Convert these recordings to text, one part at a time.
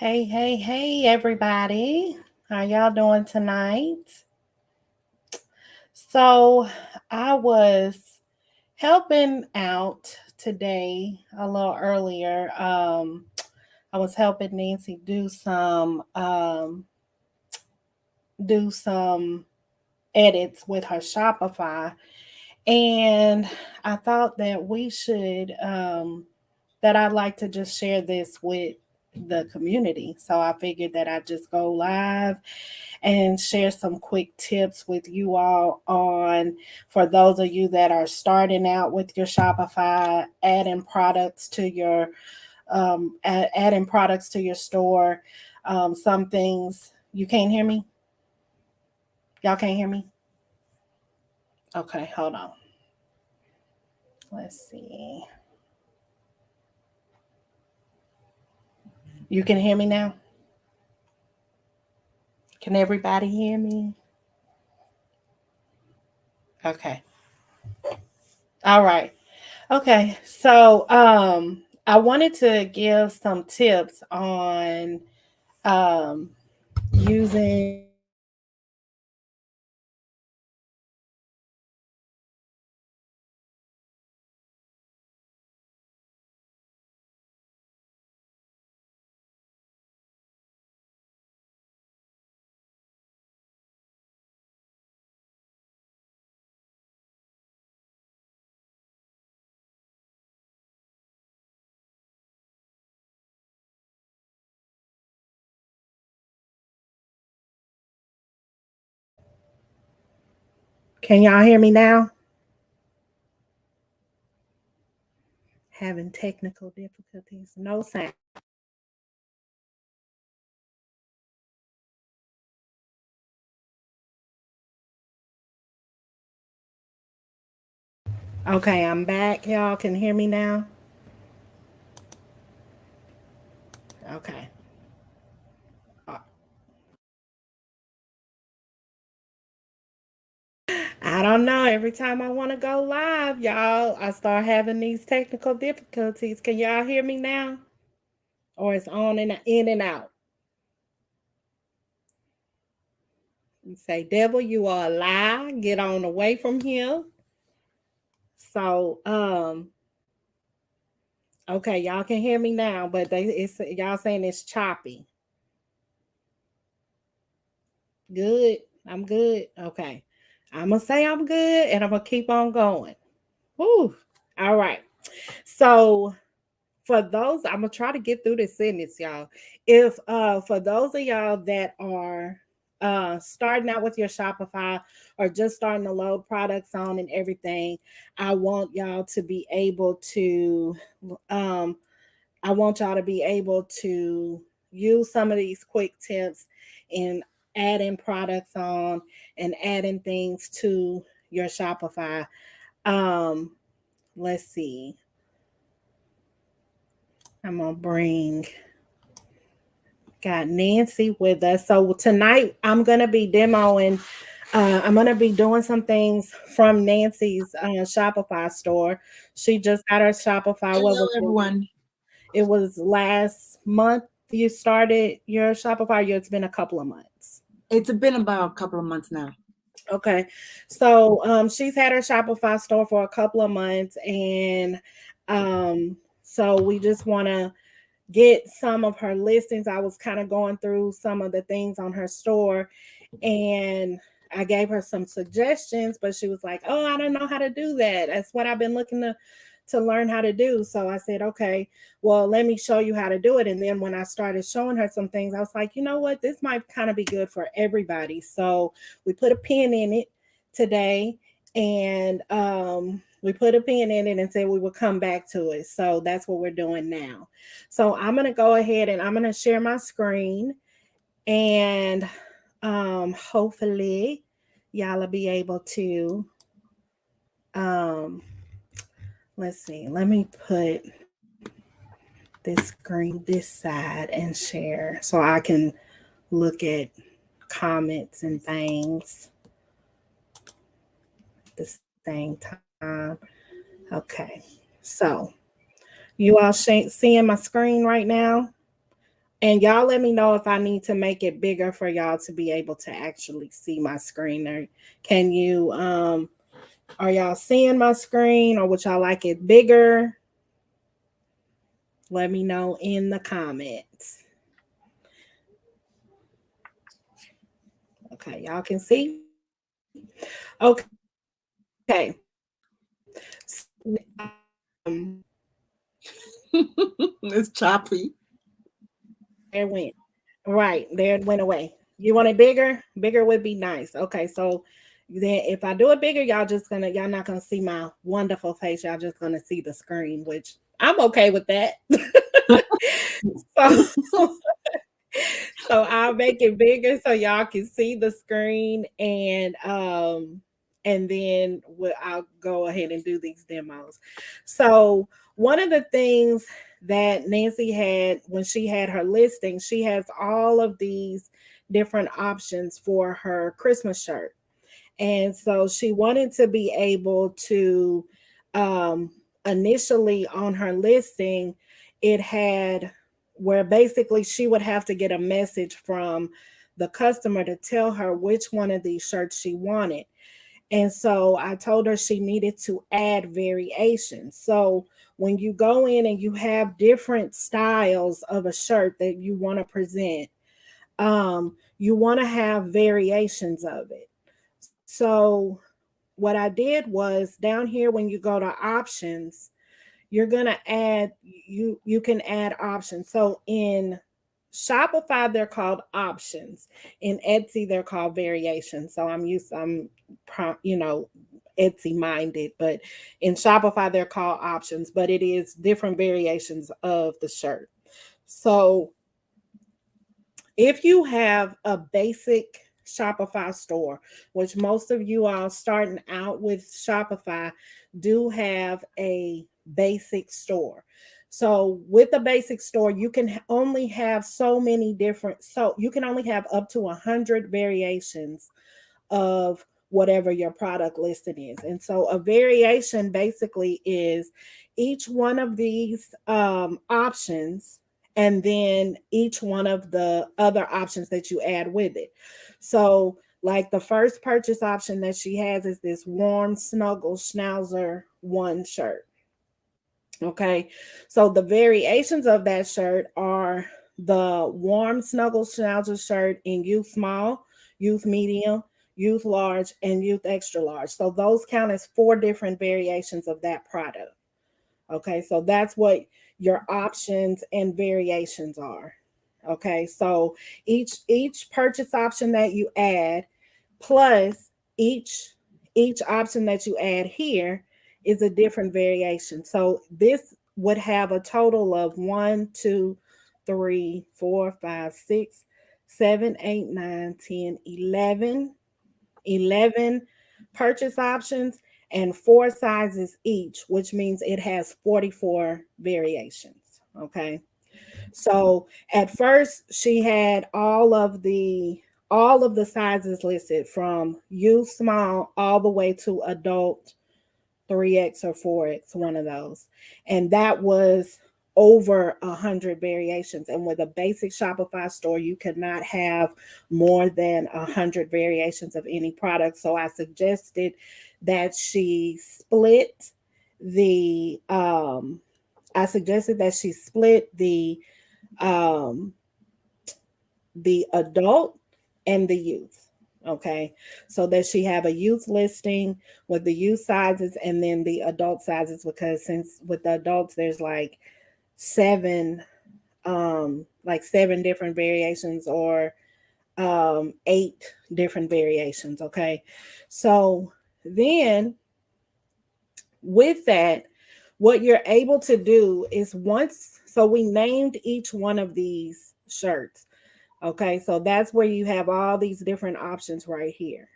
Hey, everybody. How y'all doing tonight? So, I was helping out today a little earlier. I was helping Nancy do some edits with her Shopify, and I thought that I'd like to just share this with the community. So I figured that I'd just go live and share some quick tips with you all on for those of you that are starting out with your Shopify, adding products to your store. Some things you can't hear me. Y'all can't hear me. Okay, hold on. Let's see. You can hear me now. Can everybody hear me? Okay. All right. Okay, so I wanted to give some tips on um, using Can y'all hear me now? Having technical difficulties. No sound. Okay, I'm back. Y'all can hear me now? Okay. Uh, I don't know. Every time I want to go live, y'all, I start having these technical difficulties. Can y'all hear me now? Or it's on and in and out? You say, devil, you are a lie. Get on away from here. So, okay, y'all can hear me now, but it's y'all saying it's choppy. Good. I'm good. Okay. I'm gonna say I'm good and I'm gonna keep on going. Whew. All right. So for those, I'm gonna try to get through this sentence, y'all. If for those of y'all that are starting out with your Shopify or just starting to load products on and everything, I want y'all to be able to um I want y'all to be able to use some of these quick tips in adding products on and adding things to your Shopify. Um, let's see. I'm gonna bring got Nancy with us. So tonight I'm gonna be demoing. I'm gonna be doing some things from Nancy's Shopify store. She just got her Shopify. What Hello, was it? everyone. It was last month you started your Shopify. It's been a couple of months. It's been about a couple of months now. Okay. So she's had her Shopify store for a couple of months. And so we just want to get some of her listings. I was kind of going through some of the things on her store and I gave her some suggestions, but she was like, "Oh, I don't know how to do that. That's what I've been looking to learn how to do." So I said, "Okay, well, let me show you how to do it." And then when I started showing her some things, I was like, "You know what? This might kind of be good for everybody." So we put a pin in it today, and we put a pin in it and said we would come back to it. So that's what we're doing now. So I'm gonna go ahead and I'm gonna share my screen, and hopefully y'all will be able to um let's see, let me put this screen this side and share so I can look at comments and things at the same time. Okay, so you all seeing my screen right now? And y'all let me know if I need to make it bigger for y'all to be able to actually see my screen. Or can you are y'all seeing my screen, or would y'all like it bigger? Let me know in the comments. Okay, y'all can see. Okay. It's choppy. There it went. Right, there it went away. You want it bigger? Bigger would be nice. Okay, so then if I do it bigger, y'all not gonna see my wonderful face. Y'all just gonna see the screen, which I'm okay with that. So so I'll make it bigger so y'all can see the screen, and then I'll go ahead and do these demos. So one of the things that Nancy had when she had her listing, she has all of these different options for her Christmas shirt. And so she wanted to be able to, um, initially on her listing, it had where basically she would have to get a message from the customer to tell her which one of these shirts she wanted. And so I told her she needed to add variations. So when you go in and you have different styles of a shirt that you want to present, you want to have variations of it. So what I did was down here when you go to options, you're gonna add you can add options. So in Shopify they're called options. In Etsy they're called variations. So you know, Etsy minded, but in Shopify they're called options, but it is different variations of the shirt. So if you have a basic Shopify store, which most of you all starting out with Shopify do have a basic store. So with a basic store, you can only have so many different, so you can only have up to 100 variations of whatever your product listing is. And so a variation basically is each one of these options and then each one of the other options that you add with it. So, like the first purchase option that she has is this warm snuggle schnauzer one shirt. Okay, so the variations of that shirt are the warm snuggle schnauzer shirt in youth small, youth medium, youth large, and youth extra large. So those count as four different variations of that product. Okay, so that's what your options and variations are. Okay, so each purchase option that you add plus each option that you add here is a different variation. So this would have a total of 11 purchase options and four sizes each, which means it has 44 variations. Okay. So at first she had all of the sizes listed from youth small all the way to adult 3X or 4X, one of those. And that was over 100 variations. And with a basic Shopify store, you could not have more than 100 variations of any product. So I suggested that she split the I suggested that she split um the adult and the youth. Okay. So that she have a youth listing with the youth sizes and then the adult sizes, because since with the adults there's seven seven different variations, or eight different variations. Okay. So then with that, what you're able to do is so we named each one of these shirts. Okay, so that's where you have all these different options right here.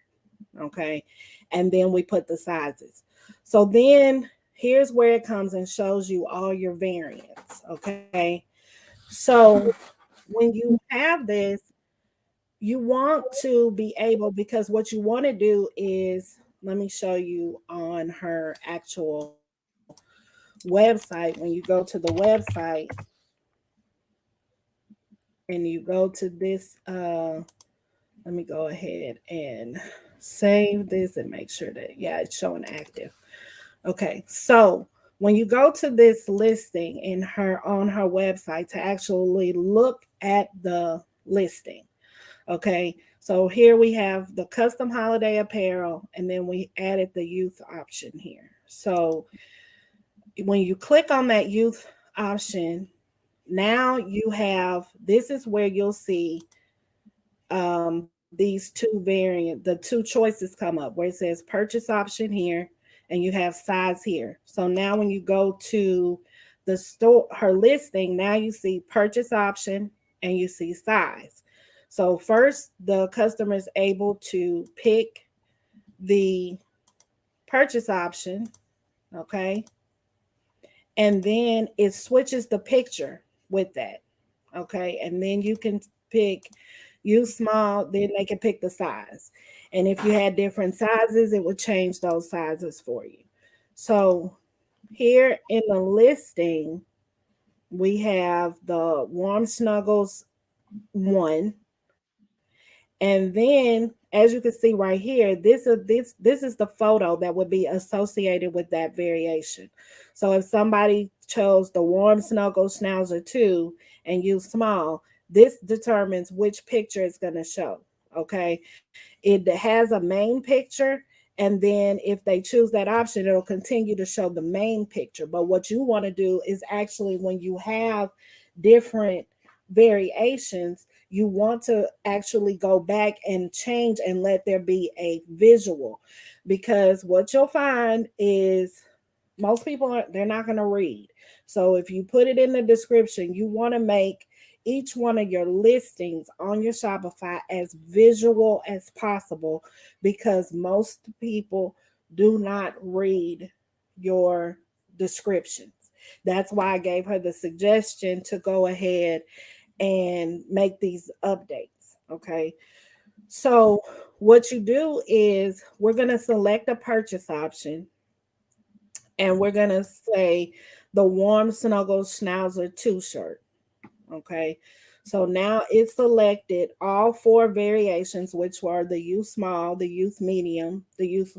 Okay, and then we put the sizes. So then here's where it comes and shows you all your variants. Okay, so when you have this, you want to be able, because what you want to do is, let me show you on her actual website. When you go to the website, and you go to this, let me go ahead and save this and make sure that, yeah, it's showing active. Okay, so when you go to this listing in her on her website to actually look at the listing, okay, so here we have the custom holiday apparel, and then we added the youth option here. So when you click on that youth option, now you have, this is where you'll see these two variant, the two choices come up where it says purchase option here, and you have size here. So now when you go to the store, her listing, now you see purchase option and you see size. So first, the customer is able to pick the purchase option, okay, and then it switches the picture with that, okay, and then you can pick use small, then they can pick the size, and if you had different sizes it would change those sizes for you. So here in the listing we have the warm snuggles one, and then as you can see right here, this is the photo that would be associated with that variation. So if somebody chose the warm snuggle schnauzer 2 and used small, this determines which picture it's going to show. Okay, it has a main picture, and then if they choose that option it'll continue to show the main picture. But what you want to do is actually, when you have different variations, you want to actually go back and change and let there be a visual, because what you'll find is most people are, they're not going to read. So if you put it in the description, you want to make each one of your listings on your Shopify as visual as possible, because most people do not read your descriptions. That's why I gave her the suggestion to go ahead and make these updates. Okay. So what you do is we're going to select a purchase option, and we're going to say the warm snuggle schnauzer 2 shirt. Okay. So now it's selected all four variations, which were the youth small, the youth medium, the youth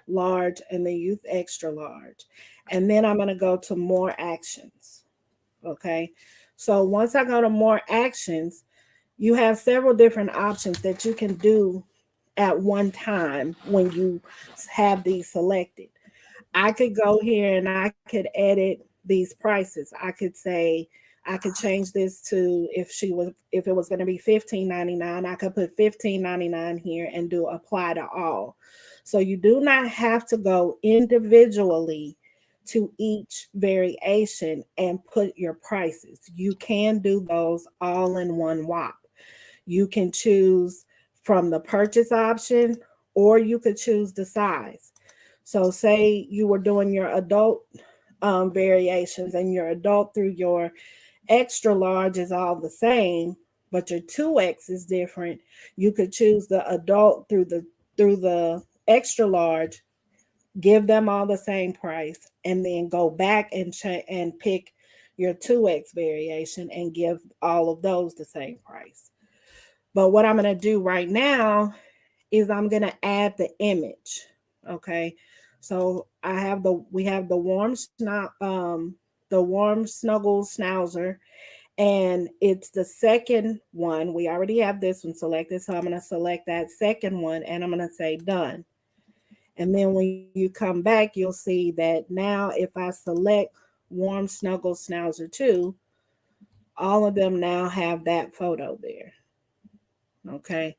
large, and the youth extra large. And then I'm going to go to more actions. Okay. So once I go to more actions, you have several different options that you can do at one time when you have these selected. I could go here and I could edit these prices. I could say, I could change this to, if it was going to be $15.99, I could put $15.99 here and do apply to all. So you do not have to go individually to each variation and put your prices. You can do those all in one whop. You can choose from the purchase option, or you could choose the size. So say you were doing your adult variations, and your adult through your extra large is all the same, but your 2X is different. You could choose the adult through the extra large, give them all the same price, and then go back and and pick your 2X variation and give all of those the same price. But what I'm going to do right now is I'm going to add the image. Okay. So we have the warm snuggle schnauzer, and it's the second one. We already have this one selected, so I'm going to select that second one and I'm going to say done. And then when you come back, you'll see that now if I select warm snuggle schnauzer 2, all of them now have that photo there. Okay.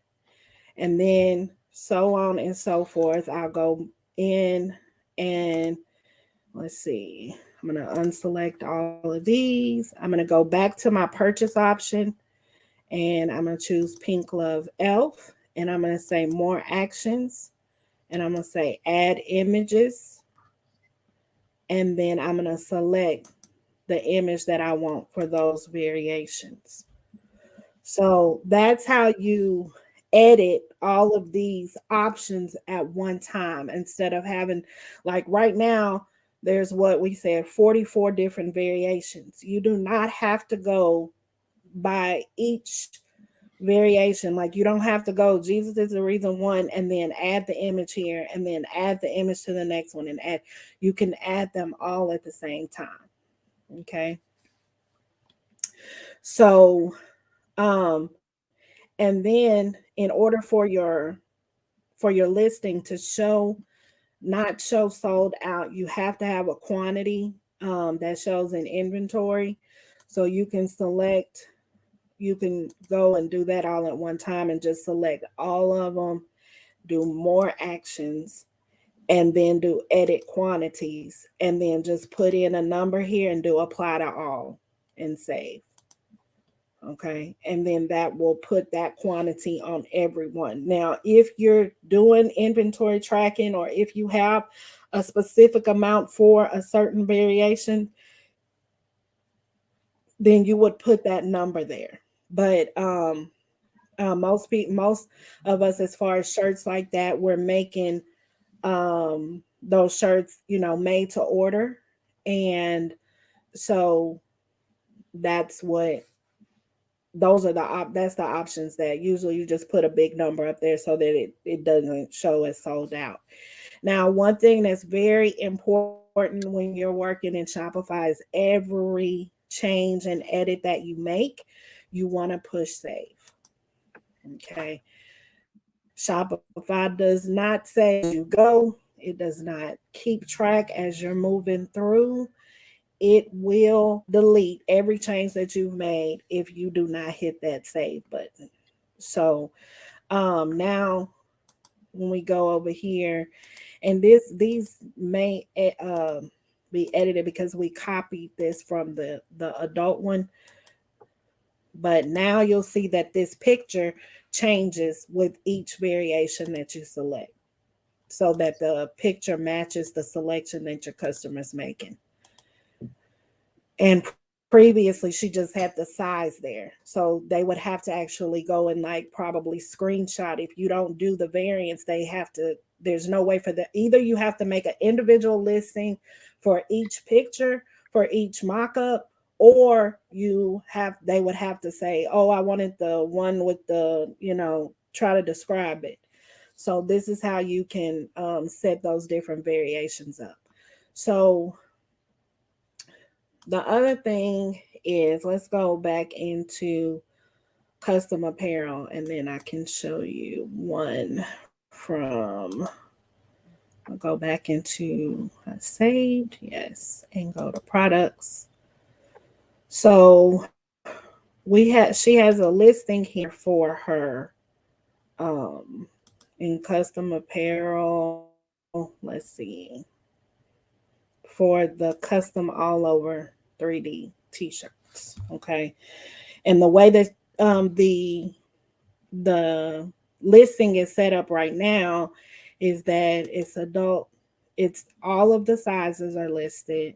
And then so on and so forth. I'll go in and let's see. I'm going to unselect all of these. I'm going to go back to my purchase option, and I'm going to choose Pink Love Elf, and I'm going to say more actions, and I'm going to say add images, and then I'm going to select the image that I want for those variations. So that's how you edit all of these options at one time, instead of having, like right now, there's what we said 44 different variations. You do not have to go by each variation. Like, you don't have to go Jesus is the reason one and then add the image here and then add the image to the next one and add. You can add them all at the same time. Okay. So and then in order for your listing to show, not show sold out, you have to have a quantity that shows in inventory. So you can select, you can go and do that all at one time and just select all of them, do more actions, and then do edit quantities, and then just put in a number here and do apply to all and save. Okay. And then that will put that quantity on everyone. Now, if you're doing inventory tracking or if you have a specific amount for a certain variation, then you would put that number there. But most people, most of us, as far as shirts like that, we're making those shirts, made to order, and so that's what those are that's the options that usually you just put a big number up there so that it doesn't show as sold out. Now, one thing that's very important when you're working in Shopify is every change and edit that you make, you want to push save. Okay. Shopify does not say you go, it does not keep track as you're moving through. It will delete every change that you've made if you do not hit that save button. So now when we go over here, and these may be edited because we copied this from the adult one, but now you'll see that this picture changes with each variation that you select so that the picture matches the selection that your customer's making. And previously, she just had the size there. So they would have to actually go and like probably screenshot. If you don't do the variants, they have to, there's no way for the, either you have to make an individual listing for each picture, for each mock-up, or they would have to say, oh, I wanted the one with the, try to describe it. So this is how you can set those different variations up. So the other thing is, let's go back into custom apparel and then I can show you one from, I'll go back into saved, yes, and go to products. So she has a listing here for her um in custom apparel. Let's see, for the custom all over 3D t-shirts. Okay. And the way that the listing is set up right now is that it's adult, it's all of the sizes are listed,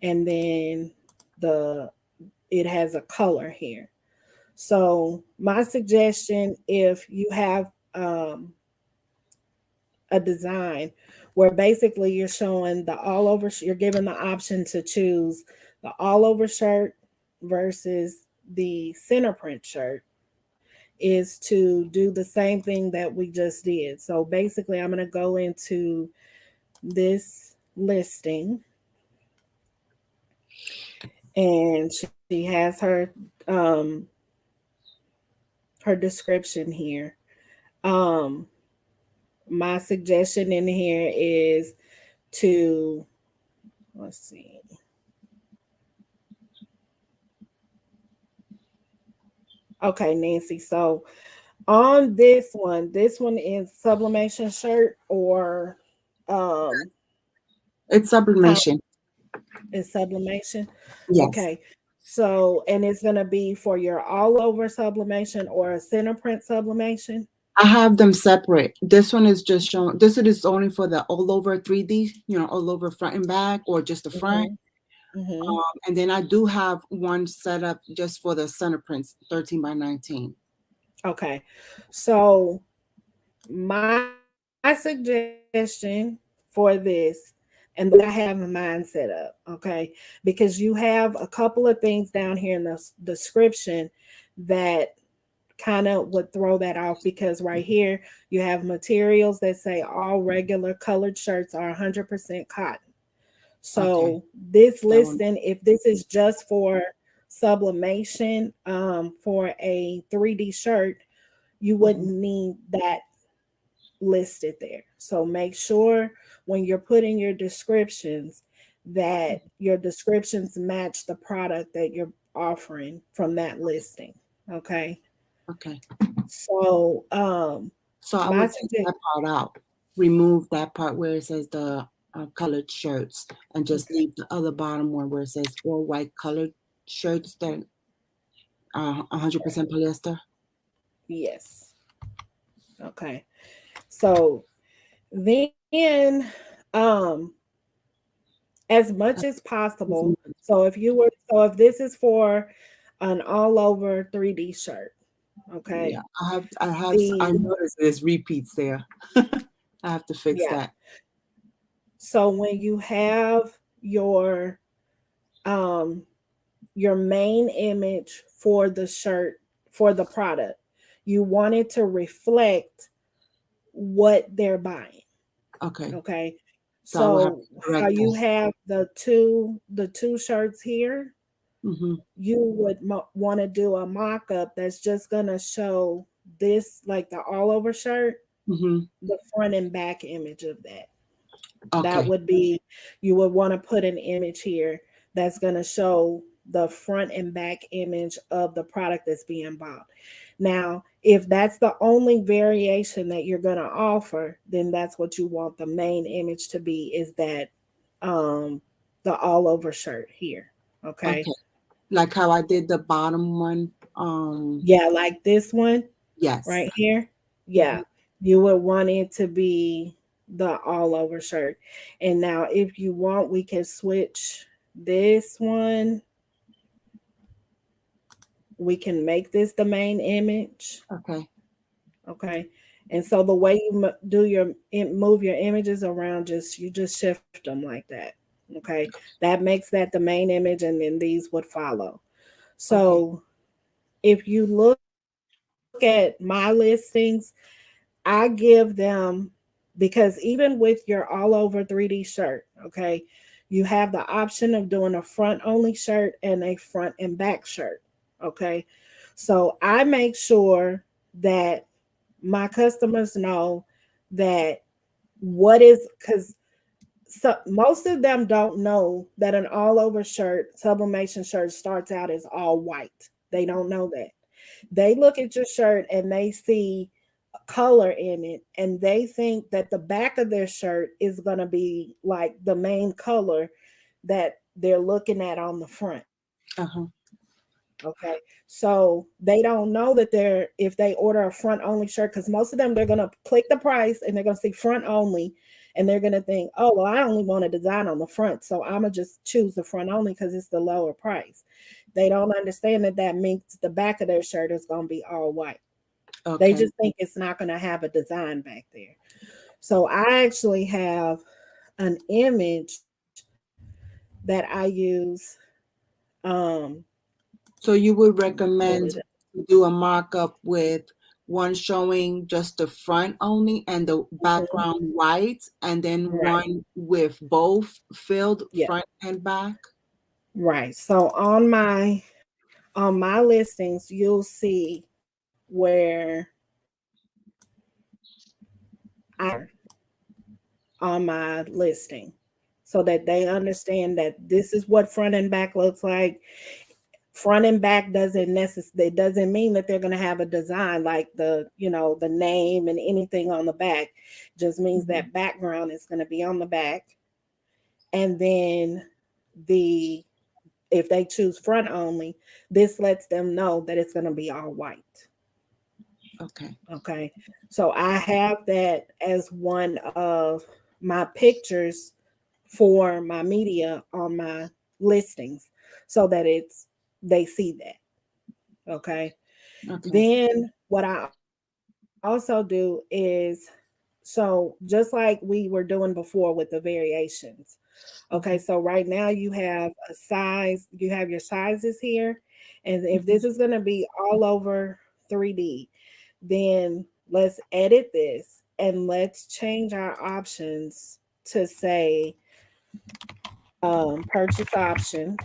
and then the it has a color here. So my suggestion, if you have a design where basically you're showing the all over, you're given the option to choose the all over shirt versus the center print shirt, is to do the same thing that we just did. So basically, I'm going to go into this listing, and she has um, her description here. Um, my suggestion in here is to, let's see. Okay, Nancy. So on this one is sublimation shirt or um It's how sublimation. is sublimation. Yes. Okay. So and it's gonna be for your all over sublimation or a center print sublimation. I have them separate. This one is just showing, this is only for the all over 3D, all over front and back or just the front. Mm-hmm. Mm-hmm. And then I do have one set up just for the center prints, 13 by 19. Okay. So my suggestion for this, and the way I have mine set up, okay? Because you have a couple of things down here in the description that kind of would throw that off, because right here you have materials that say all regular colored shirts are 100% cotton. Okay. So this That one. listing, if this is just for sublimation, for a 3D shirt, you wouldn't Mhm. need that listed there. So make sure when you're putting your descriptions that your descriptions match the product that you're offering from that listing. Okay. Okay. So So I my would take suggestion. that part out. Remove that part where it says the colored shirts, and just Okay. leave the other bottom one where it says all white colored shirts that are 100% polyester. Yes. Okay. So then um as much Uh, as mhm. possible. So if this is for an all over 3D shirt, Yeah, okay. I The noticed there's repeats there. I have to fix Yeah. that. So when you have your um your main image for the shirt, for the product, you want it to reflect what they're buying. Okay. Okay. So I will have So to how correct you that. have the two shirts here, Hmm. you would want to do a mock-up that's just gonna show this, like the all over shirt, Hmm. the front and back image of that. That Okay. would be, you would want to put an image here that's going to show the front and back image of the product that's being bought. Now, if that's the only variation that you're going to offer, then that's what you want the main image to be, is that um the all over shirt here. Okay. Okay. Like how I did the bottom one. Yeah, like this one Yes. right here. Yeah. Hmm. You would want it to be the all over shirt. And now if you want, we can switch this one. We can make this the main image. Okay. Okay. And so the way you do move your images around, just shift them like that. Okay. That makes that the main image, and then these would follow. Okay. So if you look at my listings, I give them, because even with your all over 3D shirt, okay, you have the option of doing a front only shirt and a front and back shirt. Okay. So I make sure that my customers know that what is, because most of them don't know that an all over shirt, sublimation shirt, starts out as all white. They don't know that. They look at your shirt and they see color in it, and they think that the back of their shirt is going to be like the main color that they're looking at on the front. Uh-huh. Okay. So they don't know that if they order a front only shirt, because most of them, they're going to click the price and they're going to see front only, and they're going to think, oh, well, I only want a design on the front, so I'm going to just choose the front only because it's the lower price. They don't understand that that means the back of their shirt is going to be all white. They Okay. just think it's not going to have a design back there. So I actually have an image that I use. Um, So you would let me pull it recommend up. to do a markup with one showing just the front only and the Mhm. background white, and then Right. one with both filled Yeah. front and back? Right. So on my listings, you'll see where I on my listing, so that they understand that this is what front and back looks like. Front and back doesn't necessarily, it doesn't mean that they're going to have a design like the name and anything on the back. Just means Mhm. that background is going to be on the back, and then the if they choose front only, this lets them know that it's going to be all white. Okay. Okay. So I have that as one of my pictures for my media on my listings, so that they see that. Okay. Okay. Then what I also do is, So just like we were doing before with the variations. Okay, so right now you have a size, you have your sizes here. And if Mhm. this is going to be all over 3D, then let's edit this and let's change our options to say purchase option.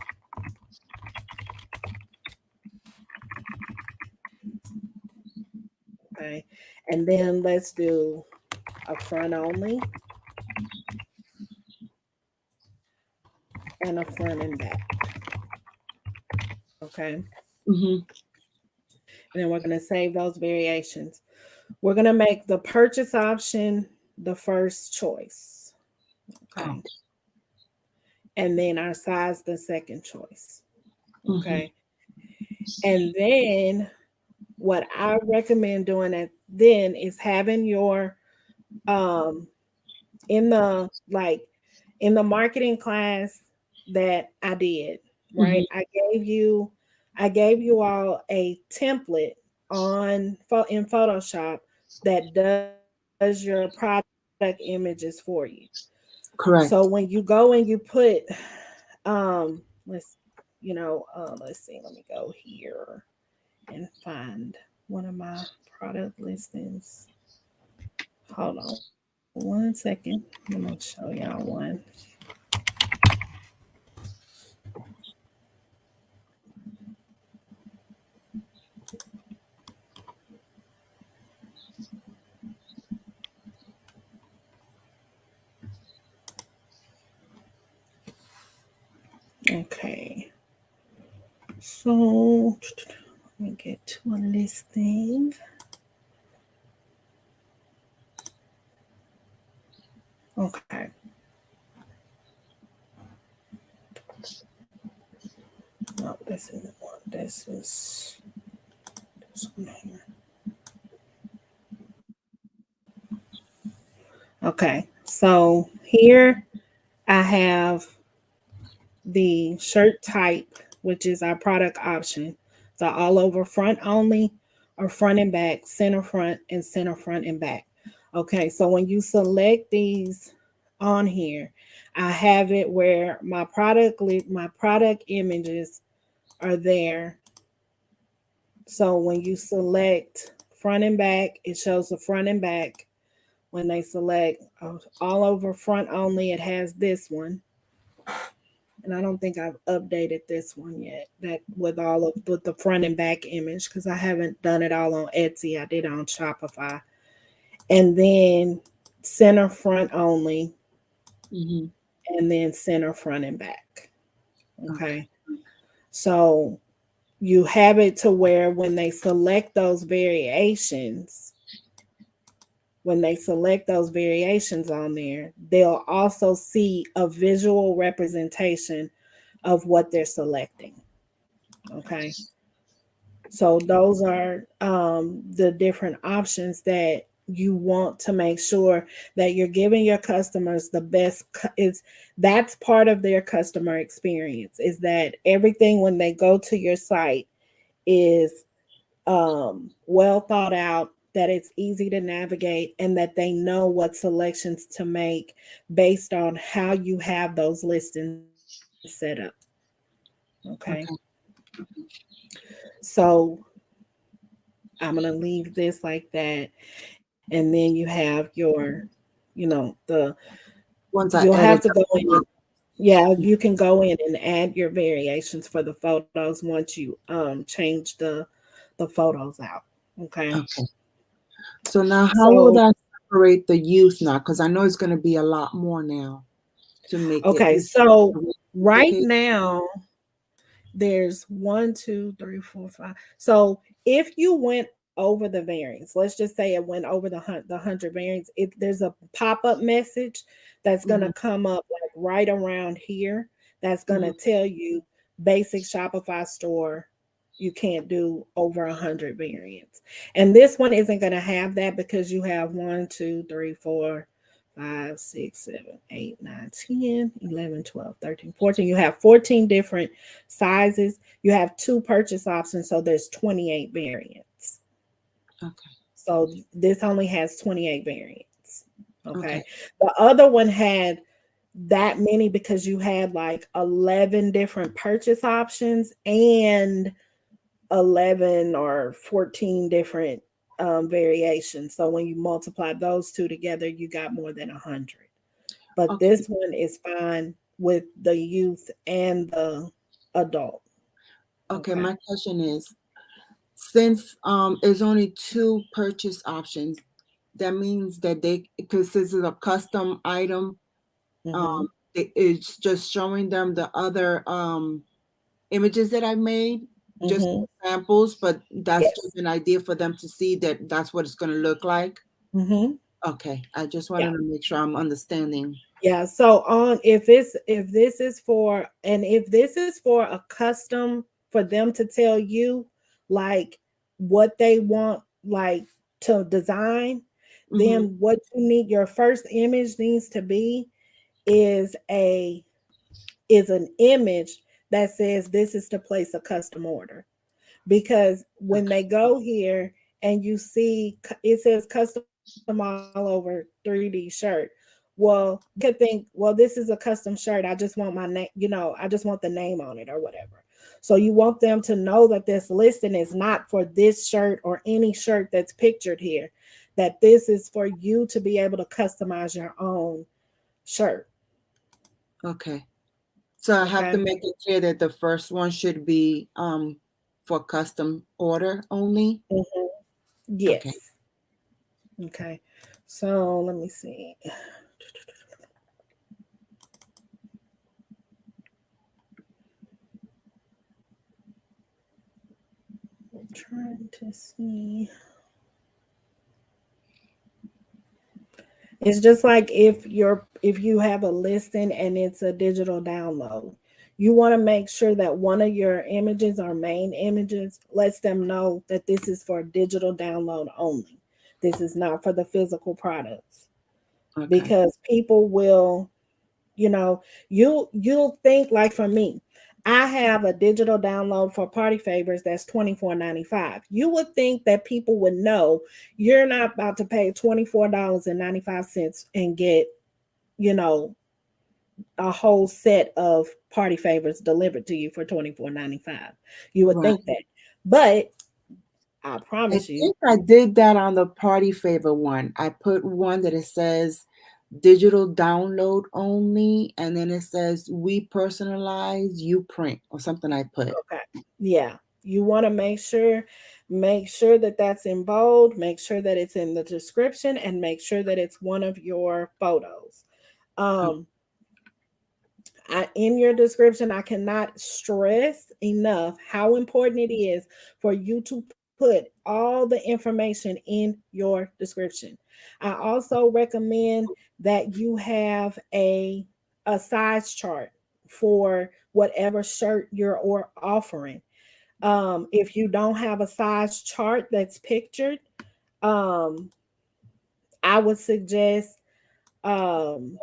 Okay, and then let's do a front only and a front and back. Okay, Mhm. and then we're going to save those variations. We're going to make the purchase option the first choice. Oh. Okay, and then our size the second choice. Mhm. Okay, and then what I recommend doing it then is having your um in the like in the marketing class that I did, right? Mhm. I gave you all a template in Photoshop that does your product images for you. So when you go Correct. and you put let's see, let me go here and find one of my product listings. Hold on one second. I'm gonna show y'all one. Okay. So let me get to a listing. Okay. No, this isn't one. This one here. Okay. So here I have the shirt type, which is our product option. So all over front only or front and back, center front and back. Okay, so when you select these on here, I have it where my product images are there. So when you select front and back, it shows the front and back. When they select all over front only, it has this one, and I don't think I've updated this one yet. That with the front and back image because I haven't done it all on Etsy. I did it on Shopify, and then center front only, Mhm. and then center front and back. Okay. Okay, so you have it to where when they select those variations on there, they'll also see a visual representation of what they're selecting. Okay. So those are the different options that you want to make sure that you're giving your customers the best is that's part of their customer experience is that everything when they go to your site is well thought out, that it's easy to navigate, and that they know what selections to make based on how you have those listings set up. Okay. Okay. So I'm going to leave this like that. And then you have the Once I you'll have edit to go in. them. Yeah, you can go in and add your variations for the photos once you change the photos out. Okay. Okay. So now how would So I separate the youth now? Because I know it's going to be a lot more now to make it. okay, Is so the right case? now there's one, two, three, four, five. So if you went over the variance, let's just say it went over the 100 variants, there's a pop-up message that's gonna Mhm. come up like right around here. That's gonna Mhm. tell you basic Shopify store. You can't do over 100 variants. And this one isn't gonna have that because you have one, two, three, four, 5, 6, 7, 8, 9, 10, 11, 12, 13, 14. You have 14 different sizes. You have two purchase options, so there's 28 variants. Okay. So this only has 28 variants. Okay. Okay. The other one had that many because you had like 11 different purchase options and 11 or 14 different variations. So when you multiply those two together, you got more than 100. But Okay. this one is fine with the youth and the adult. Okay. Okay. My question is, since there's only two purchase options, that means that they, because this is a custom item, Mm-hmm. it's just showing them the other images that I made, just Mm-hmm. samples, but that's just Yes. an idea for them to see that that's what it's going to look like. Mm-hmm. Okay, I just Yeah. wanted to make sure I'm understanding. Yeah. So on if this is for and if this is for a custom for them to tell you like what they want like to design, Mm-hmm. then what you need your first image needs to be is a is an image that says this is to place a custom order. Because when Okay. they go here and you see it says custom all over 3D shirt, well, they could think, well, this is a custom shirt. I just want my name, I just want the name on it or whatever. So you want them to know that this listing is not for this shirt or any shirt that's pictured here, that this is for you to be able to customize your own shirt. Okay. So I have to Okay. make it clear that the first one should be for custom order only. Mhm. Okay. Yes. Okay. So let me see. Trying to see. It's just like if you have a listing and it's a digital download, you want to make sure that one of your images or main images lets them know that this is for digital download only. This is not for the physical products Okay. because people will, you know, you'll think like for me, I have a digital download for party favors that's 24.95. You would think that people would know you're not about to pay $24.95 and get, you know, a whole set of party favors delivered to you for 24.95. You would Right. think that. But I I promise you, think I did that on the party favor one. I put one that it says digital download only, and then it says we personalize, you print, or something I put. okay. Yeah. You want to make sure that that's in bold, make sure that it's in the description and make sure that it's one of your photos. Um in your description, I cannot stress enough how important it is for you to put all the information in your description. I also recommend that you have a size chart for whatever shirt you're or offering. If you don't have a size chart that's pictured, um, I would suggest um,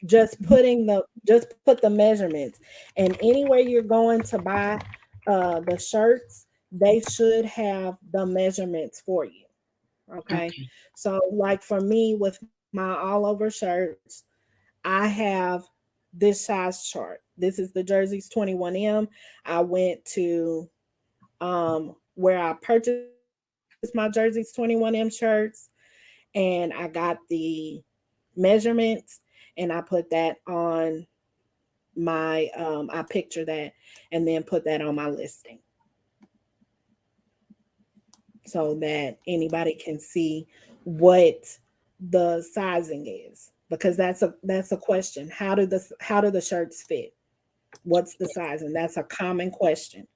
just put the measurements, and anywhere you're going to buy the shirts, they should have the measurements for you. Okay. Okay. So like for me with my all over shirts, I have this size chart. This is the jerseys 21M. I went to where I purchased my jerseys 21M shirts, and I got the measurements and I put that on my I picture that and then put that on my listing so that anybody can see what the sizing is, because that's a question. How do the shirts fit? What's the size? And that's a common question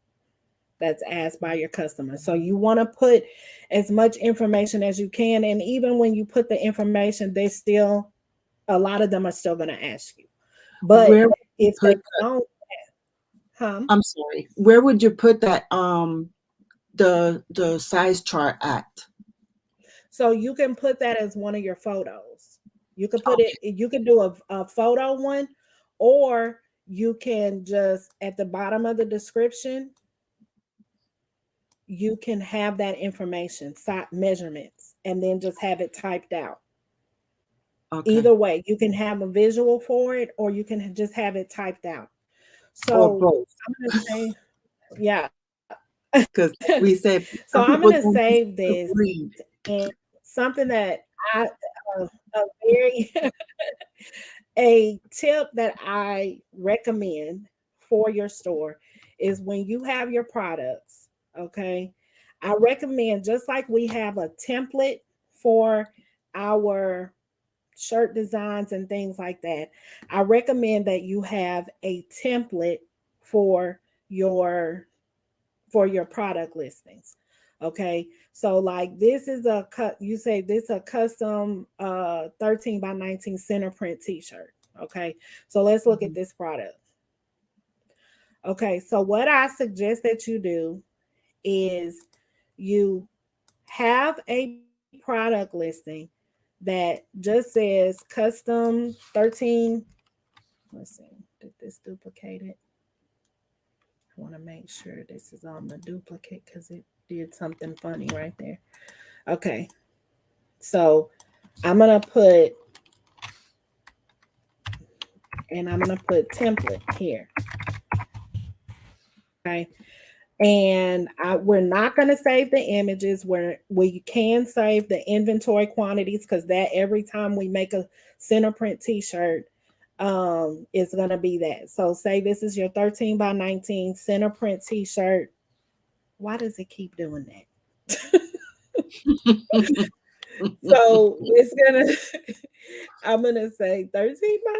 that's asked by your customer. So you want to put as much information as you can, and even when you put the information, they still, a lot of them are still going to ask you. But Where would you if they put that? don't, huh? I'm sorry. Where would you put that the size chart at? So you can put that as one of your photos. You could put it, Okay. you can do a photo one, or you can just at the bottom of the description, you can have that information, measurements, and then just have it typed out. Okay. Either way, you can have a visual for it or you can just have it typed out. Or So both. I'm going to say, yeah. Because like we So said, I'm going to some people save don't just this, read. and something that I, a very, a tip that I recommend for your store is when you have your products, okay? I recommend, just like we have a template for our shirt designs and things like that, I recommend that you have a template for your for your product listings. Okay. So like this is a cut, you say this a custom 13 by 19 center print t-shirt. Okay. So let's look at Mhm. this product. Okay. So what I suggest that you do is you have a product listing that just says custom 13. Let's see, did this duplicate it? I want to make sure this is on the duplicate because it did something funny right there. Okay, so I'm gonna put, and I'm gonna put template here. Okay, and we're not gonna save the images. Where we can save the inventory quantities because that every time we make a center print T-shirt, it's gonna be that. So say this is your 13 by 19 center print T-shirt. Why does it keep doing that? So it's gonna I'm gonna say 13 by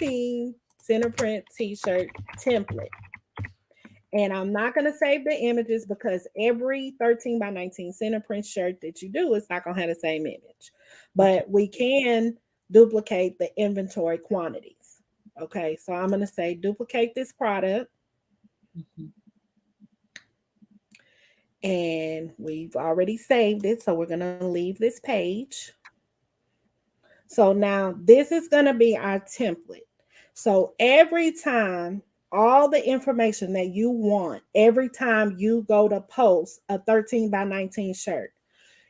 19 center print t-shirt template. And I'm not gonna save the images because every 13 by 19 center print shirt that you do is not gonna have the same image. Okay. But we can duplicate the inventory quantities. Okay, so I'm gonna say duplicate this product, Mhm. and we've already saved it, so we're gonna leave this page. So now this is going to be our template. So every time, all the information that you want, every time you go to post a 13 by 19 shirt,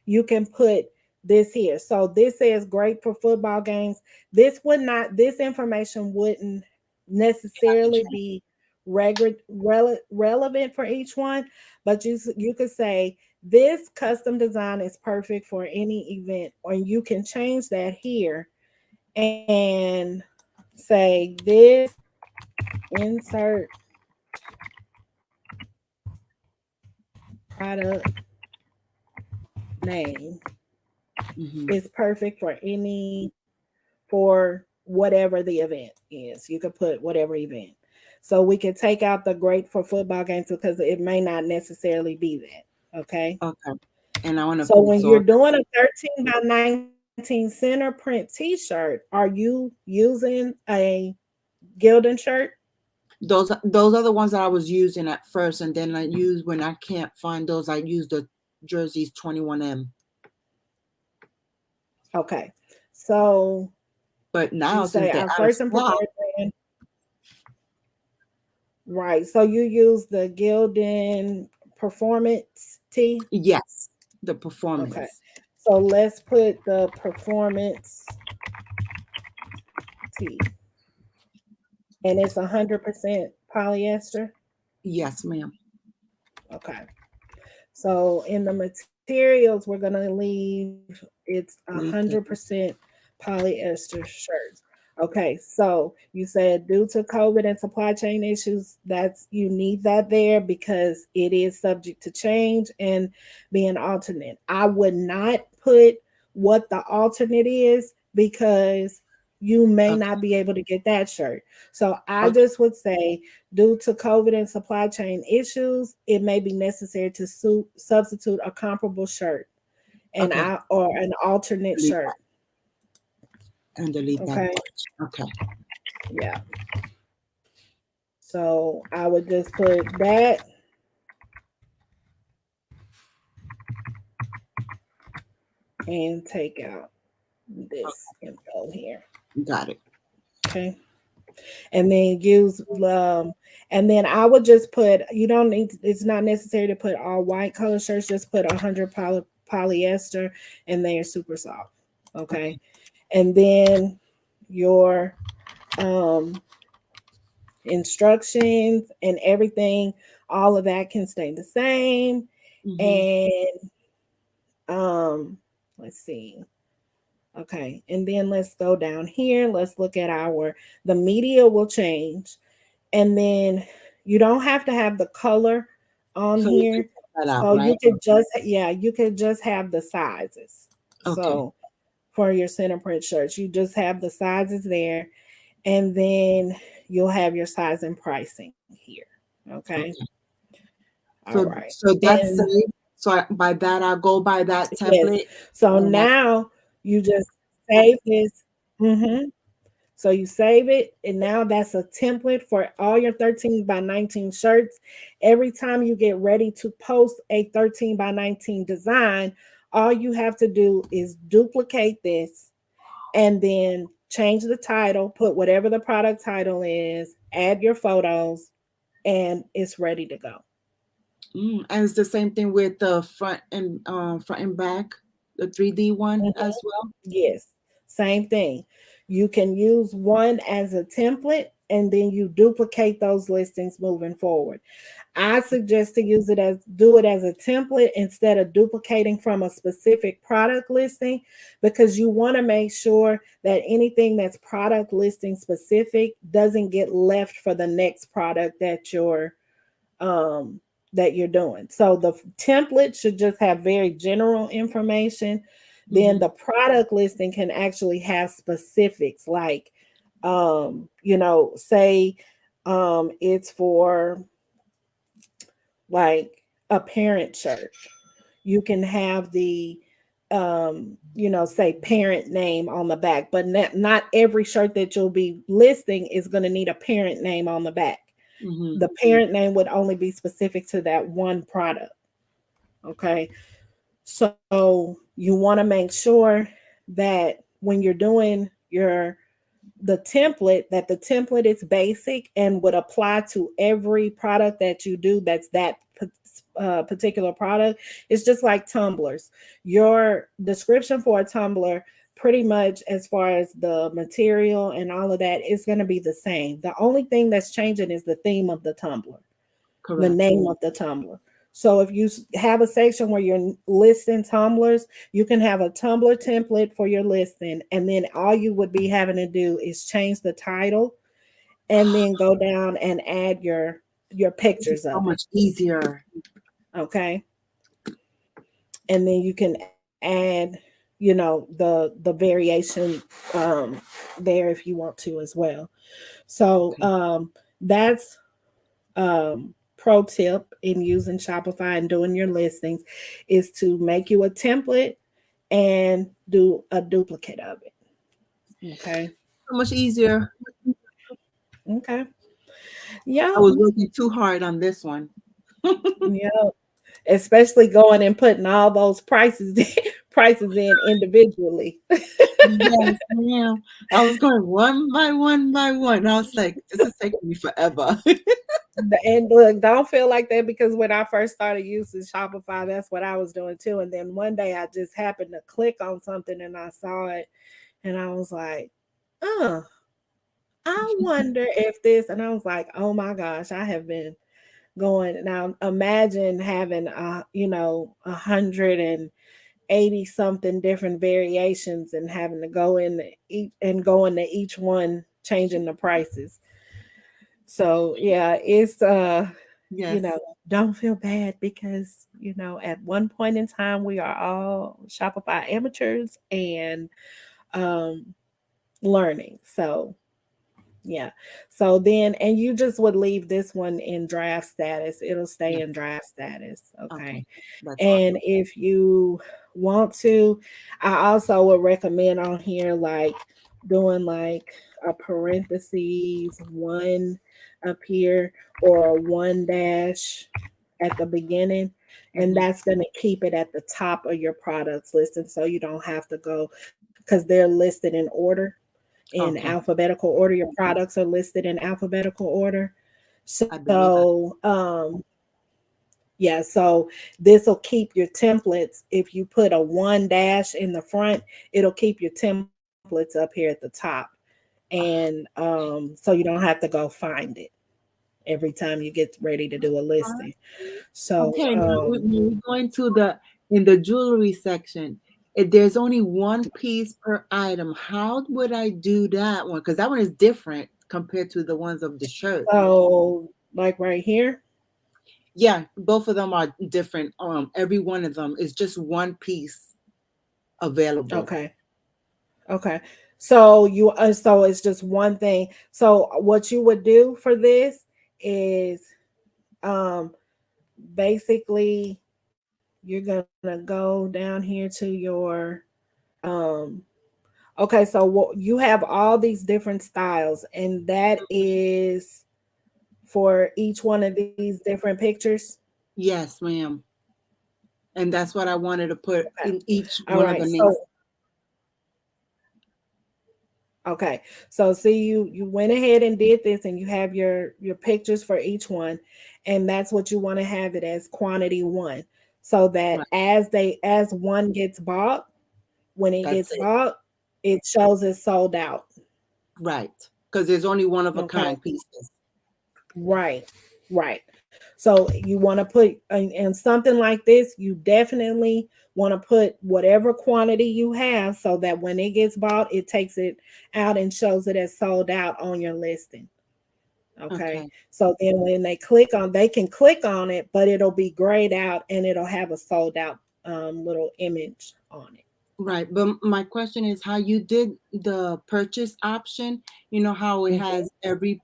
you can put this here. So this says great for football games. This information wouldn't Have to necessarily change. be relevant for each one, but you could say this custom design is perfect for any event, or you can change that here and say this insert product name Mhm. is perfect for for whatever the event is. You could put whatever event. So we can take out the great for football games because it may not necessarily be that. Okay. Okay. And I want to So put when so you're doing a 13 by 19 center print t-shirt, are you using a Gildan shirt? those are the ones that I was using at first, and then I use when I can't find those, I use the jerseys 21M. Okay. So But you now since say they're our out of first and stock, preferred brand. Right. So you use the Gildan Performance T. yes, the Okay. performance. So let's put the Performance T. And it's 100% polyester. Yes, ma'am. Okay. So in the materials, we're going to leave it's Leave the 100% polyester shirts. Okay, so you said due to COVID and supply chain issues, that's you need that there because it is subject to change and be an alternate. I would not put what the alternate is because you may okay. not be able to get that shirt. So I Okay. just would say due to COVID and supply chain issues, it may be necessary to substitute a comparable shirt and Okay. or an alternate Delete shirt. that and delete that Okay. part. Okay. Yeah. So I would just put that and take out this info here. Got it. Okay. And then use and then I would just put, you don't need, it's not necessary to put all white color shirts, just put 100 polyester and they're super soft. Okay. Okay. and then your um, instructions and everything, all of that can stay the same. Mm-hmm. And let's see. Okay, and then let's go down here. Let's look at the media will change. And then you don't have to have the color on So we can here. check that out, So you right? could just, yeah, you could just have the sizes. Okay. So for your center print shirts, you just have the sizes there. And then you'll have your size and pricing here. Okay. Okay. All So right. so that's And safe. So by that, I'll go by that yes. template. So And that, now you just save this. Mm-hmm. So you save it, and now that's a template for all your 13 by 19 shirts. Every time you get ready to post a 13 by 19 design, all you have to do is duplicate this and then change the title, put whatever the product title is, add your photos, and it's ready to go. and it's the same thing with the front and back, the 3D one Mhm. as well. Yes, same thing. You can use one as a template and then you duplicate those listings moving forward. I suggest to do it as a template instead of duplicating from a specific product listing, because you want to make sure that anything that's product listing specific doesn't get left for the next product um that you're doing. So the template should just have very general information. Then Mm-hmm. the product listing can actually have specifics like say it's for like a parent shirt. You can have the say parent name on the back, but not every shirt that you'll be listing is going to need a parent name on the back. Mm-hmm. The parent name would only be specific to that one product. Okay. So you want to make sure that when you're doing the template, that the template is basic and would apply to every product that you do that's particular product. It's just like tumblers. Your description for a tumbler, pretty much as far as the material and all of that, is going to be the same. The only thing that's changing is the theme of the tumbler, the Correct. name of the tumbler. So if you have a section where you're listing tumblers, you can have a tumbler template for your listing, and then all you would be having to do is change the title and then go down and add your This is pictures so of it. much easier. Okay. And then you can add, the variation there if you want to as well. So Okay. that's pro tip in using Shopify and doing your listings, is to make you a template and do a duplicate of it. Okay. So much easier. Okay. I Yeah. was working too hard on this one. Yeah. Especially going and putting all those prices in individually. Yes, ma'am. I was going one by one by one. I was like, this is taking me forever. And look, don't feel like that, because when I first started using Shopify, that's what I was doing too. And then one day I just happened to click on something and I saw it and I was like, oh, I wonder if this, and I was like, oh my gosh, I have been going now. Imagine having 180 something different variations and having to go in go into each one changing the prices. So yeah, it's you Yes. know, don't feel bad, because at one point in time we are all Shopify amateurs and um learning. So yeah. So then, and you just would leave this one in draft status. It'll stay Yes. in draft status. Okay. Okay. That's And awesome. if you want to, I also would recommend on here like doing like a parentheses one up here, or a one dash at the beginning. And Hmm. that's going to keep it at the top of your products listing, so you don't have to go, because they're listed in order, in Okay. alphabetical order. Your products are listed in alphabetical order. I believe that. So, yeah, so this will keep your templates. If you put a one dash in the front, it'll keep your templates pamphlets up here at the top. And so you don't have to go find it every time you get ready to do a listing. So Okay, now when we go into the in the jewelry section, if there's only one piece per item, how would I do that one? Because that one is different compared to the ones of the shirt. like right here. Yeah, both of them are different. Every one of them is just one piece available. Okay. Okay. So so it's just one thing. So what you would do for this is um basically you're gonna go down here to your um okay, so what you have all these different styles, and that is for each one of these different pictures. Yes, ma'am. And that's what I wanted to put Okay. in each All one of right. the So names. okay. So see, you went ahead and did this, and you have your pictures for each one, and that's what you want to have it as quantity one, so that Right. as one gets bought, when it That's gets it. bought, it shows it's sold out. Right. Because there's only one of a Okay. kind pieces. Right. Right. So you want to put in something like this, you definitely want to put whatever quantity you have so that when it gets bought, it takes it out and shows it as sold out on your listing. Okay. Okay. So then when they can click on it, but it'll be grayed out and it'll have a sold out little image on it. Right. But my question is how you did the purchase option. You know how it Mhm. has every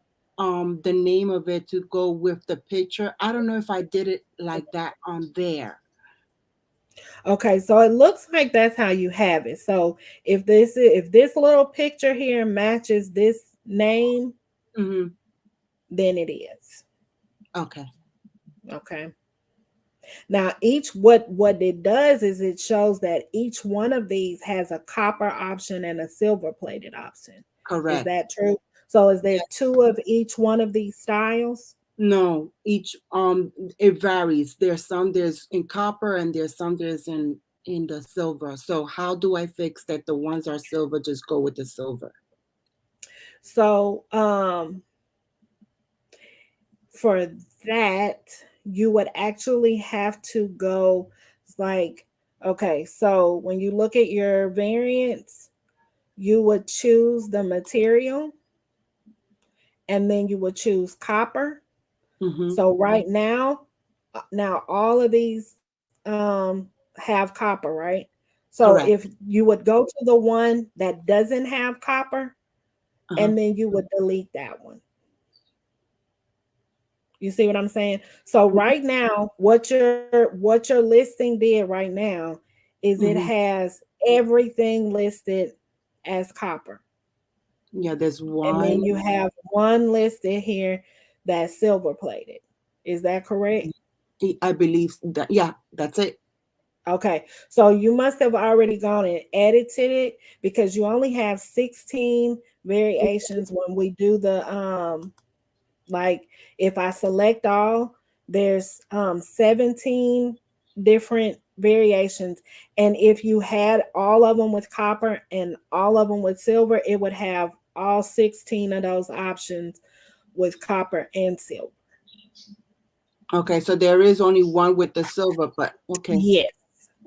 the name of it to go with the picture. I don't know if I did it like that on there. Okay, so it looks like that's how you have it. So if this little picture here matches this name, Hmm. then it is. Okay. Okay. Now what it does is it shows that each one of these has a copper option and a silver plated option. Is Correct. that true? So is there Yes. two of each one of these styles? No, each it varies. There's in copper and there's some there's in the silver. So how do I fix that the ones are silver just go with the silver? So for that, you would actually have to go like, okay, so when you look at your variants, you would choose the material and then you would choose copper. Hmm. So right now all of these have copper, right? So if Correct. you would go to the one that doesn't have copper Uh-huh. and then you would delete that one. You see what I'm saying? So right now, what your listing did right now is it Hmm. has everything listed as copper. Yeah, there's And then one. you have one listed here that's silver plated. Is that correct? I believe that. Yeah, that's it. Okay. So you must have already gone and edited it because you only have 16 variations when we do the like if I select all, there's 17 different variations. And if you had all of them with copper and all of them with silver, it would have all 16 of those options with copper and silver. Okay, so there is only one with the silver, but okay, Yes.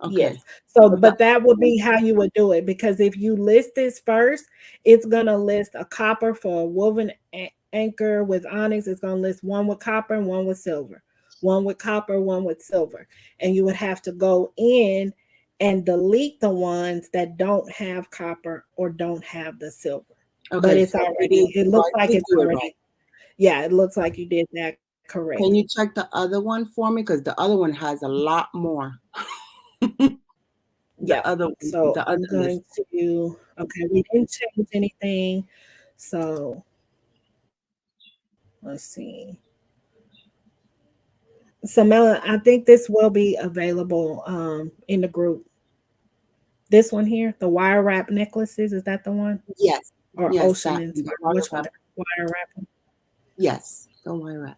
Yes. okay. So, But the but that would be how you would do it because if you list this first, it's going to list a copper for a woven anchor with onyx. It's going to list one with copper and one with silver, one with copper, one with silver. And you would have to go in and delete the ones that don't have copper or don't have the silver. But okay, it's so it is. it So looks I like did it's do it right. already, yeah, it looks like you did that correctly. Can you check the other one for me? Because the other one has a lot more. The Yep. other one, So the other I'm list. going to, okay, we didn't change anything. So let's see. So Melon, I think this will be available in the group. This one here, the wire wrap necklaces, is that the one? Yes, Or yes, ocean that one, the inspired? wire Which one? wrap. Wire wrap. Yes, the wire wrap.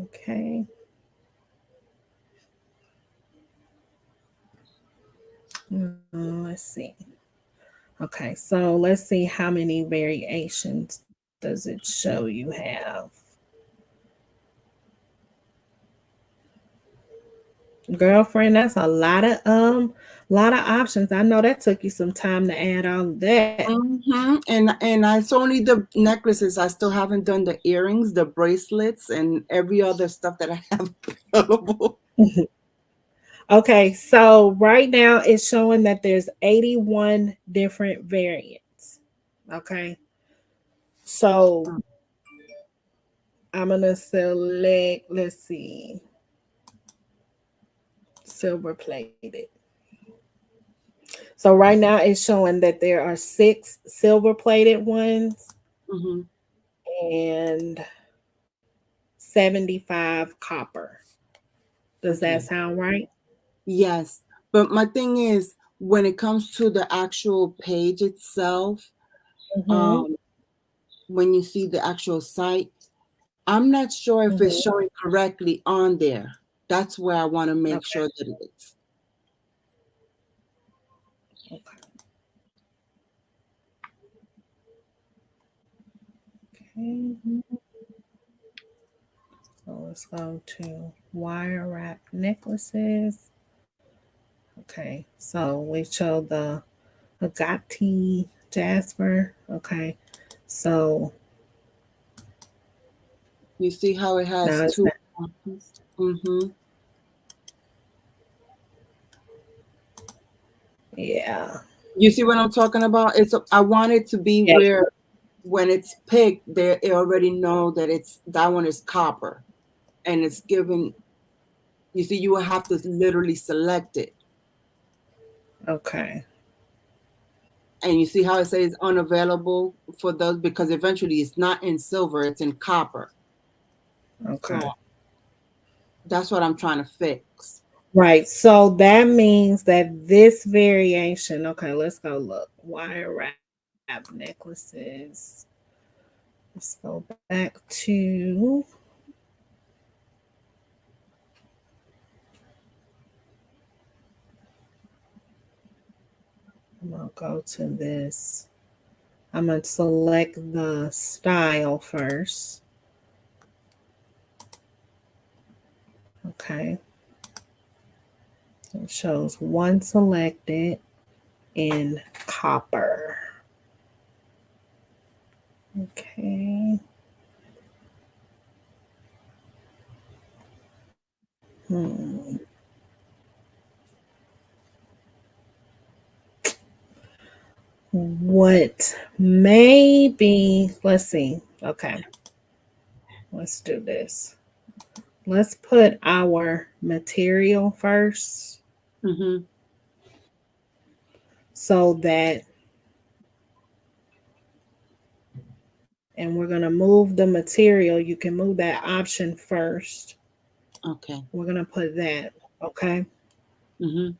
Okay. Let's see. Okay, so let's see how many variations does it show you have. Girlfriend, that's a lot of options. I know that took you some time to add all of that. And I it's only the necklaces. I still haven't done the earrings, the bracelets, and every other stuff that I have available. Okay, so right now it's showing that there's 81 different variants. Okay, so I'm gonna select, let's see, silver plated. So right now it's showing that there are 6 silver plated ones Hmm. and 75 copper. Does that Okay. sound right? Yes, but my thing is when it comes to the actual page itself, Mm-hmm. um, when you see the actual site, I'm not sure if it's Mm-hmm. showing correctly on there. That's where I want to make Okay. sure that it's. Okay. Okay. So let's go to wire wrap necklaces. Okay. So we show the Agati Jasper. Okay. So You see how it has now it's two not, options? Mm-hmm. yeah. You see what I'm talking about? It's I want it to be Yeah. where when it's picked, they already know that it's that one is copper, and it's given. You see, you will have to literally select it, Okay. and you see how it says unavailable for those because eventually it's not in silver, it's in copper. So Okay. that's what I'm trying to fix. Right. So that means that this variation, okay, let's go look. Wire wrap necklaces. Let's go back to, I'm going to go to this. I'm going to select the style first. Okay. It shows one selected in copper. Okay. Hmm. What maybe, let's see. Okay. Let's do this. Let's put our material first Mm-hmm. so that, and we're going to move the material. You can move that option first. Okay. We're going to put that, okay? Mm-hmm.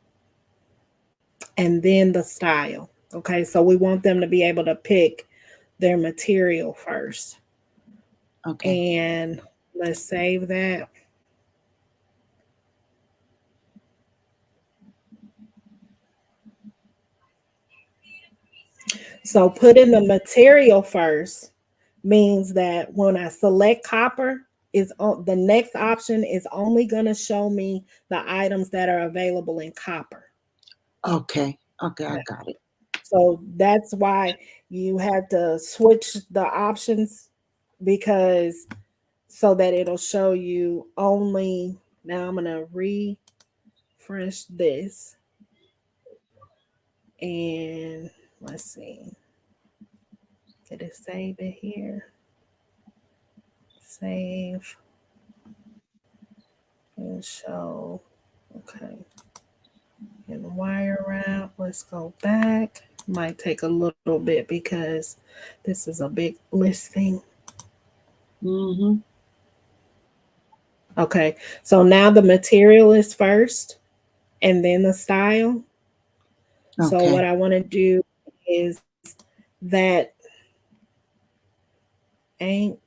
And then the style. Okay, so we want them to be able to pick their material first. Okay. And let's save that. So putting the material first means that when I select copper, is on the next option is only going to show me the items that are available in copper. Okay. Okay. I Okay. got it. So that's why you had to switch the options because so that it'll show you only. Now I'm going to refresh this and let's see. Did it save it here? Save and show. Okay. And wire wrap. Let's go back. Might take a little bit because this is a big listing. Mm-hmm. Okay. So now the material is first and then the style. So what Okay. I want to do is that ink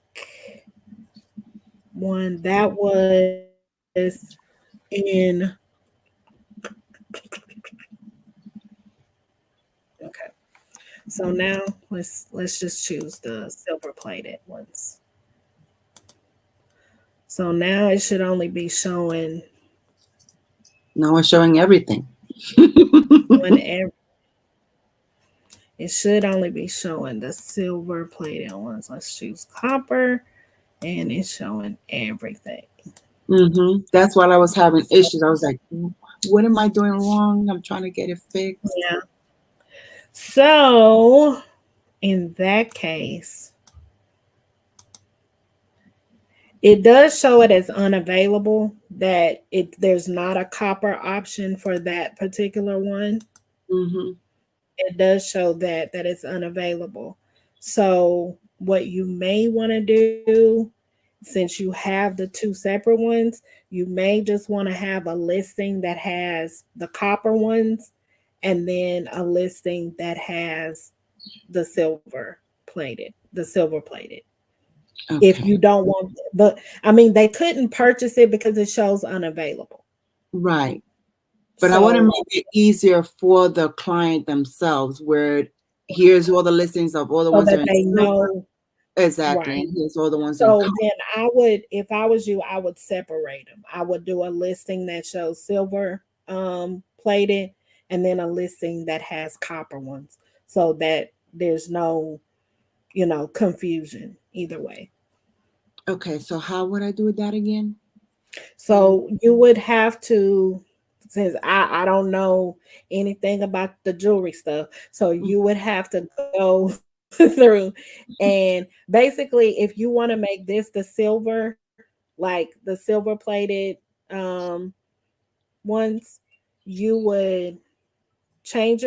one that was in So now let's just choose the silver plated ones. So now it should only be showing Now it's showing everything. on every, it should only be showing the silver plated ones. Let's choose copper and it's showing everything. That's why I was having So issues. I was like, what am I doing wrong? I'm trying to get it fixed. yeah. So in that case, it does show it as unavailable that there's not a copper option for that particular one. Hmm. It does show that it's unavailable. So what you may want to do, since you have the two separate ones, you may just want to have a listing that has the copper ones and then a listing that has the silver plated. If Okay. you don't want, but I mean, they couldn't purchase it because it shows unavailable. Right. But I want to So, make it easier for the client themselves, where here's all the listings of all the so ones that that are in they silver. know, Exactly. right. And here's all the ones in So copper. then I would, if I was you, I would separate them. I would do a listing that shows silver plated and then a listing that has copper ones so that there's no, confusion either way. Okay. So how would I do that again? So you would have to, since I don't know anything about the jewelry stuff, so you would have to go through and basically, if you want to make this the silver, like the silver plated um ones, you would change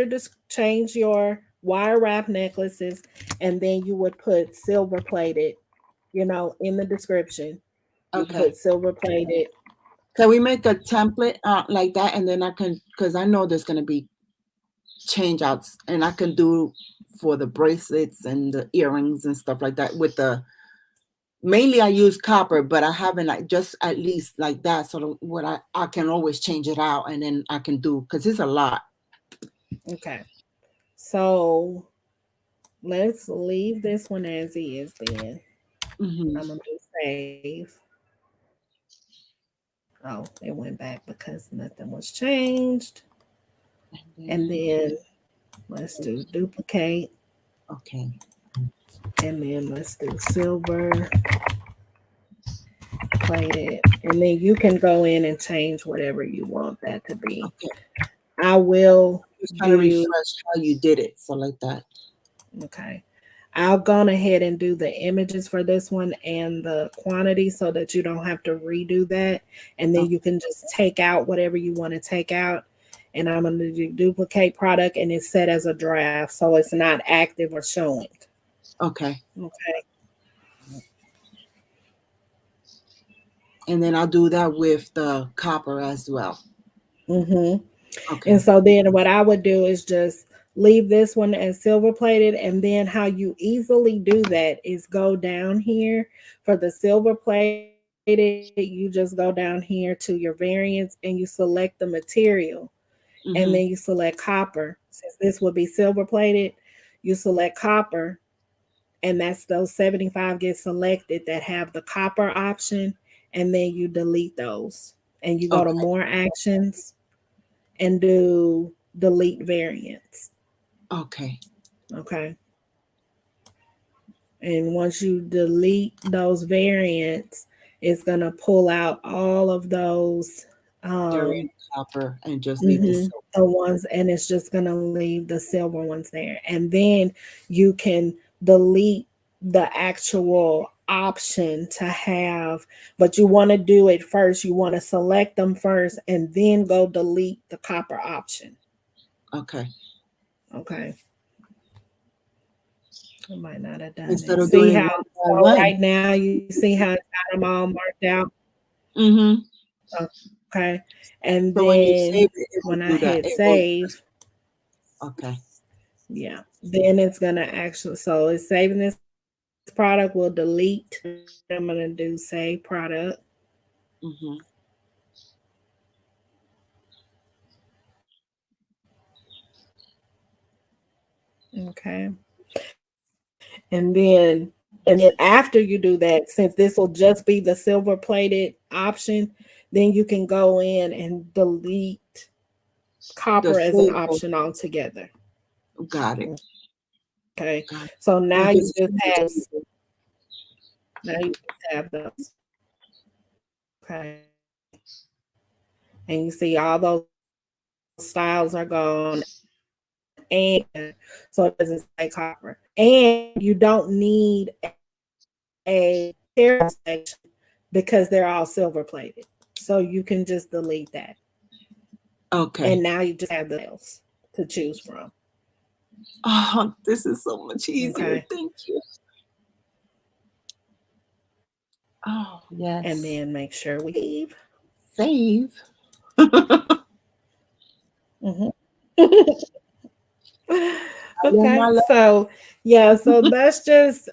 your wire wrap necklaces, and then you would put silver plated, in the description. You Okay. put silver plated. Can we make a template like that, and then I can, because I know there's going to be change outs, and I can do for the bracelets and the earrings and stuff like that with the, mainly I use copper, but I haven't, like, just at least like that, so what I can always change it out, and then I can do, because it's a lot. Okay. So let's leave this one as is then. Hmm. I'm gonna do save. Oh, it went back because nothing was changed. And then let's do duplicate. Okay. And then let's do silver plated. And then you can go in and change whatever you want that to be. Okay. I will Just trying to do, refresh how you did it, so like that. okay. I'll go ahead and do the images for this one and the quantity so that you don't have to redo that. And then Oh, you can just take out whatever you want to take out. And I'm going to do duplicate product and it's set as a draft. So it's not active or showing. okay. Okay. And then I'll do that with the copper as well. Mm-hmm. And Okay. so then what I would do is just leave this one as silver plated. And then how you easily do that is go down here for the silver plated. You just go down here to your variants and you select the material. And then you Hmm. select copper. Since this would be silver plated, you select copper. And that's those 75 get selected that have the copper option. And then you delete those. And you go to Okay. more actions and do delete variants. Okay. Okay. And once you delete those variants, it's going to pull out all of those They're in um copper and just leave the silver. the ones, and it's just going to leave the silver ones there. And then you can delete the actual option to have, but you want to do it first. You want to select them first and then go delete the copper option. Okay. Okay. I might not have done Instead it. of doing See it how, one by so one. right now you see how it's got them all marked out? Hmm. Okay. And So when you then save it, it will when I do that. hit It will. save, Okay. yeah, then it's gonna actually, so it's saving this product. We'll delete. I'm gonna do save product, Hmm. and then Okay. And then after you do that, since this will just be the silver plated option, then you can go in and delete The copper as an silver. option altogether. Got it. Okay. Got it. So Oh, now you this is just super have easy. those. Okay. And you see all those styles are gone, and so it doesn't say copper. And you don't need a tariff section because they're all silver plated. So you can just delete that. And now Okay. you just have the styles to choose from. Oh, this is so much easier. Okay. Thank you. Oh, And yes. then make sure we save. Save. Mhm. You're my Okay, love. so yeah, so that's just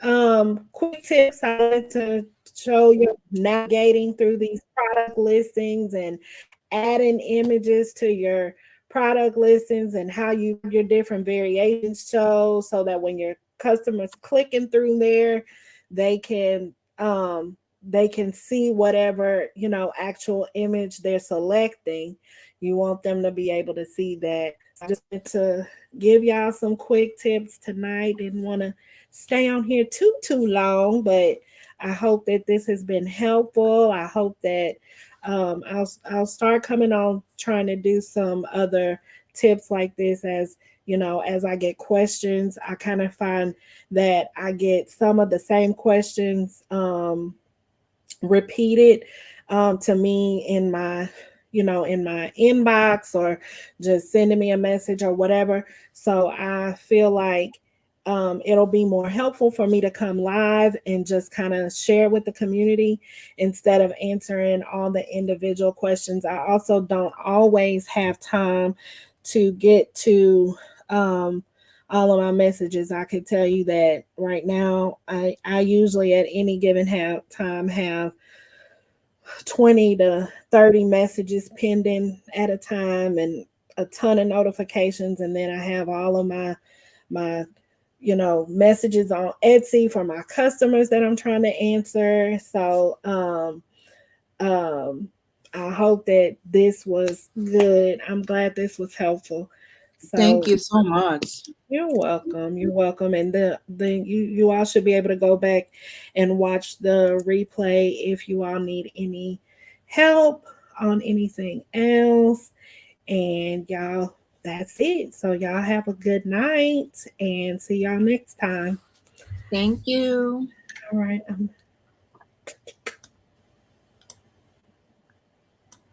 quick tips I wanted to show you navigating through these product listings and adding images to your product listings and how you your different variations show so that when your customers clicking through there, they can they can see whatever, actual image they're selecting. You want them to be able to see that. So I just wanted to give y'all some quick tips tonight. Didn't want to stay on here too long, but I hope that this has been helpful. I hope that I'll start coming on trying to do some other tips like this as as I get questions. I kind of find that I get some of the same questions repeated to me in my in my inbox or just sending me a message or whatever. So I feel like it'll be more helpful for me to come live and just kind of share with the community instead of answering all the individual questions. I also don't always have time to get to all of my messages. I could tell you that right now, I usually at any given time have 20 to 30 messages pending at a time and a ton of notifications. And then I have all of my messages on Etsy for my customers that I'm trying to answer. So um I hope that this was good. I'm glad this was helpful. Thank So you so much. you're welcome. You're welcome. And you all should be able to go back and watch the replay if you all need any help on anything else. And y'all, that's it. So y'all have a good night and see y'all next time. Thank you. All right.